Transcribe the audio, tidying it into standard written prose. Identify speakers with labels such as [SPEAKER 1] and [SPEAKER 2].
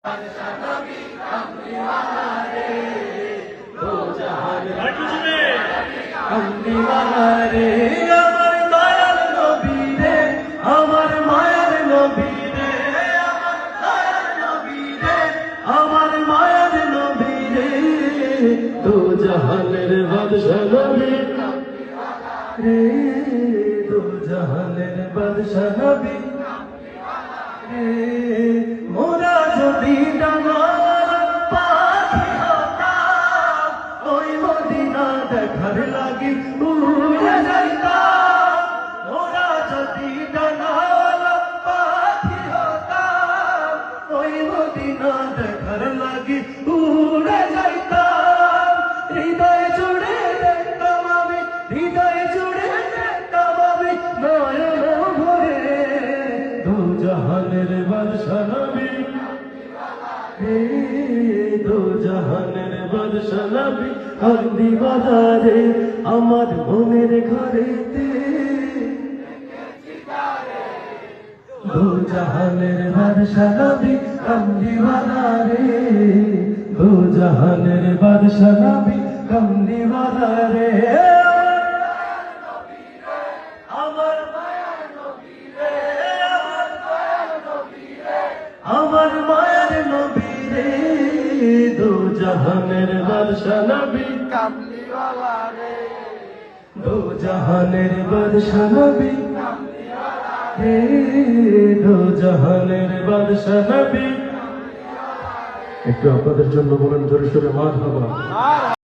[SPEAKER 1] আমার দয়াল নবী রে, আমার মায়ার নবী রে, আমার দয়াল নবী রে, আমার মায়ার নবী রে, দো জাহানের বাদশা নবী রে, দো জাহানের বাদশা নবী রে। মোরা যদি ডানার পাখি হতাম, ওই মদিনা দেখার লাগি উড়ে যাইতাম। মোরা যদি ডানার পাখি হতাম, ওই মদিনা দেখার লাগি উড়ে যাইতাম। হৃদয় জুড়ে দেখতাম আমি, হৃদয় জুড়ে দেখতাম আমি নয়ন ভরে, দো জাহানের বাদশা নবী রে, দো জাহানের বাদশা নবী। কান্দি বাজারে আমার মনের ঘরেতে, দো জাহানের বাদশা নবী। কান্দি বাজারে, দো জাহানের বাদশা নবী। কান্দি বাজারে আমার মায়ার নবী রে, আমার দয়াল নবী রে, আমার মায়ার নবী রে, দো জাহানের বাদশা নবী কামলিওয়ালা রে, দো জাহানের বাদশা নবী রে, দো জাহানের বাদশা নবী। একটু আপনাদের জন্য বলেন জোরে সোরে মারহাবা।